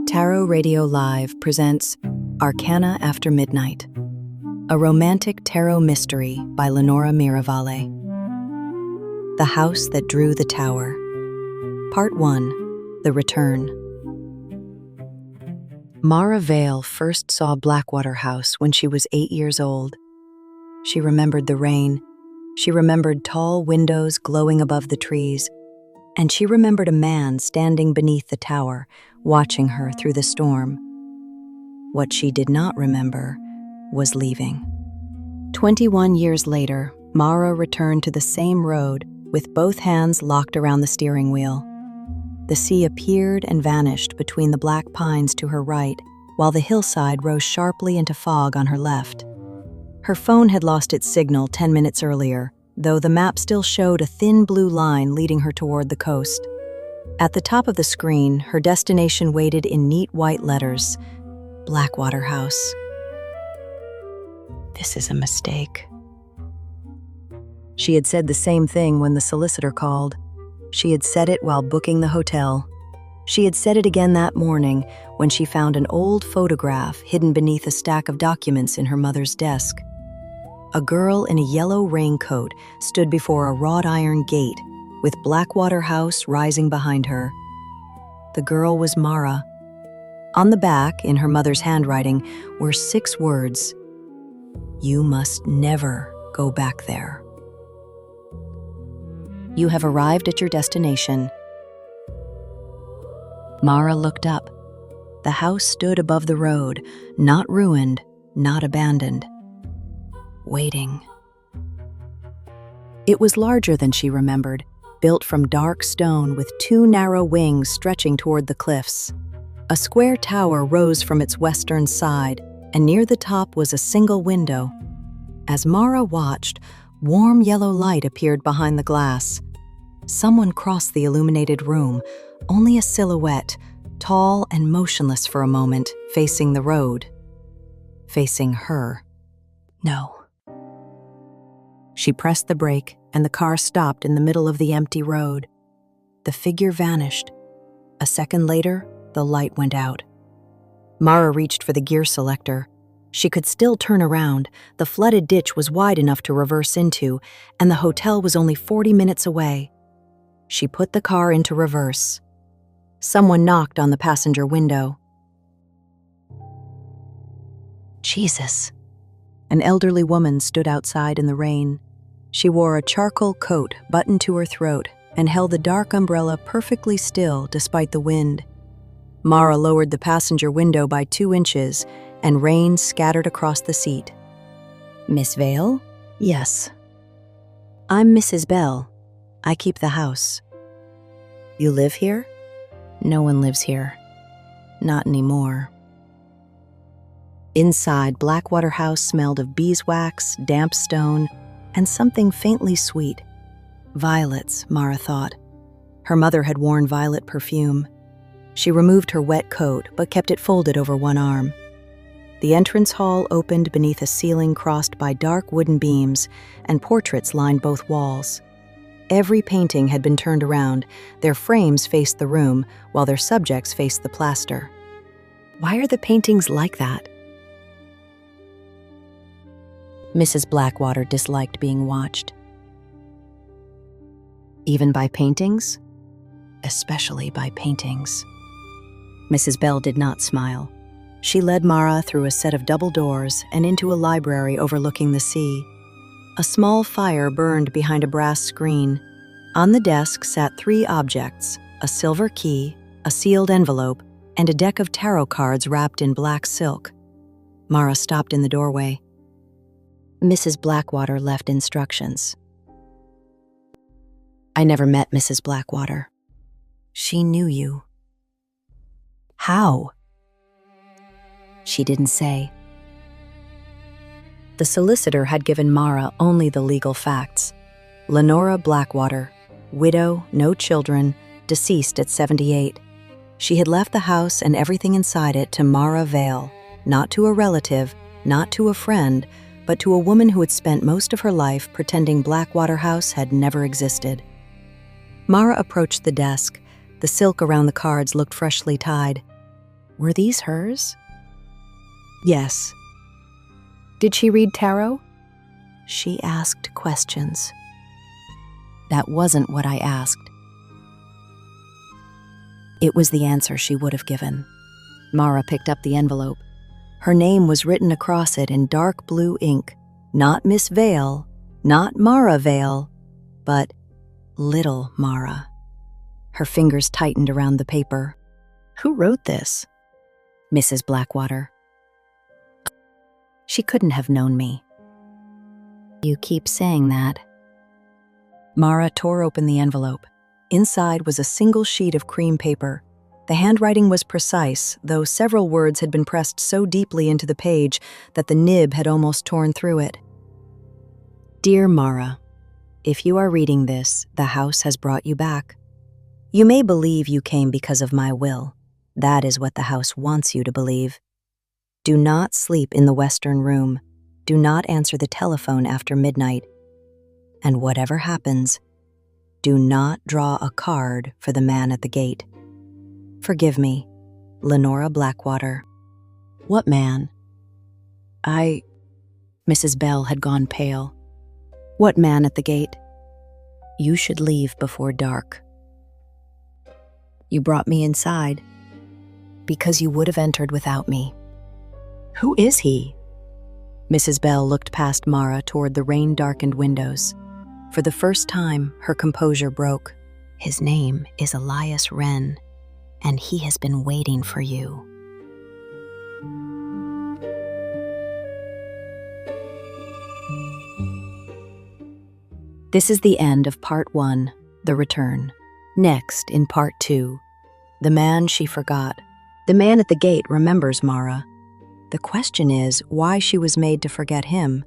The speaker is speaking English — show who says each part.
Speaker 1: Tarot Radio Live presents Arcana After Midnight, a romantic tarot mystery by Lenora Mirevale. The House That Drew the Tower. Part 1, The Return. Vale first saw Blackwater House when she was 8 years old. She remembered the rain. She remembered tall windows glowing above the trees. And she remembered a man standing beneath the tower, watching her through the storm. What she did not remember was leaving. 21 years later, Mara returned to the same road with both hands locked around the steering wheel. The sea appeared and vanished between the black pines to her right, while the hillside rose sharply into fog on her left. Her phone had lost its signal 10 minutes earlier, though the map still showed a thin blue line leading her toward the coast. At the top of the screen, her destination waited in neat white letters: Blackwater House. This is a mistake. She had said the same thing when the solicitor called. She had said it while booking the hotel. She had said it again that morning when she found an old photograph hidden beneath a stack of documents in her mother's desk. A girl in a yellow raincoat stood before a wrought iron gate, with Blackwater House rising behind her. The girl was Mara. On the back, in her mother's handwriting, were 6 words: "You must never go back there." You have arrived at your destination. Mara looked up. The house stood above the road, not ruined, not abandoned. Waiting. It was larger than she remembered, built from dark stone with 2 narrow wings stretching toward the cliffs. A square tower rose from its western side, and near the top was a single window. As Mara watched, warm yellow light appeared behind the glass. Someone crossed the illuminated room, only a silhouette, tall and motionless for a moment, facing the road. Facing her. No. She pressed the brake, and the car stopped in the middle of the empty road. The figure vanished. A second later, the light went out. Mara reached for the gear selector. She could still turn around. The flooded ditch was wide enough to reverse into, and the hotel was only 40 minutes away. She put the car into reverse. Someone knocked on the passenger window. Jesus. An elderly woman stood outside in the rain. She wore a charcoal coat buttoned to her throat and held the dark umbrella perfectly still despite the wind. Mara lowered the passenger window by 2 inches, and rain scattered across the seat. "Miss Vale?" "Yes." "I'm Mrs. Bell. I keep the house." "You live here?" "No one lives here. Not anymore." Inside, Blackwater House smelled of beeswax, damp stone, and something faintly sweet. Violets, Mara thought. Her mother had worn violet perfume. She removed her wet coat, but kept it folded over one arm. The entrance hall opened beneath a ceiling crossed by dark wooden beams, and portraits lined both walls. Every painting had been turned around. Their frames faced the room, while their subjects faced the plaster. Why are the paintings like that? Mrs. Blackwater disliked being watched. Even by paintings? Especially by paintings. Mrs. Bell did not smile. She led Mara through a set of double doors and into a library overlooking the sea. A small fire burned behind a brass screen. On the desk sat 3 objects: a silver key, a sealed envelope, and a deck of tarot cards wrapped in black silk. Mara stopped in the doorway. Mrs. Blackwater left instructions. "I never met Mrs. Blackwater." "She knew you." "How?" "She didn't say." The solicitor had given Mara only the legal facts. Lenora Blackwater, widow, no children, deceased at 78. She had left the house and everything inside it to Mirevale, not to a relative, not to a friend, but to a woman who had spent most of her life pretending Blackwater House had never existed. Mara approached the desk. The silk around the cards looked freshly tied. Were these hers? Yes. Did she read tarot? She asked questions. That wasn't what I asked. It was the answer she would have given. Mara picked up the envelope. Her name was written across it in dark blue ink. Not Miss Vale, not Mara Vale, but Little Mara. Her fingers tightened around the paper. Who wrote this? Mrs. Blackwater. She couldn't have known me. You keep saying that. Mara tore open the envelope. Inside was a single sheet of cream paper. The handwriting was precise, though several words had been pressed so deeply into the page that the nib had almost torn through it. Dear Mara, if you are reading this, the house has brought you back. You may believe you came because of my will. That is what the house wants you to believe. Do not sleep in the western room. Do not answer the telephone after midnight. And whatever happens, do not draw a card for the man at the gate. Forgive me, Lenora Blackwater. What man? Mrs. Bell had gone pale. What man at the gate? You should leave before dark. You brought me inside because you would have entered without me. Who is he? Mrs. Bell looked past Mara toward the rain-darkened windows. For the first time, her composure broke. His name is Elias Wren, and he has been waiting for you. This is the end of Part 1, The Return. Next, in Part 2, The Man She Forgot. The man at the gate remembers Mara. The question is why she was made to forget him.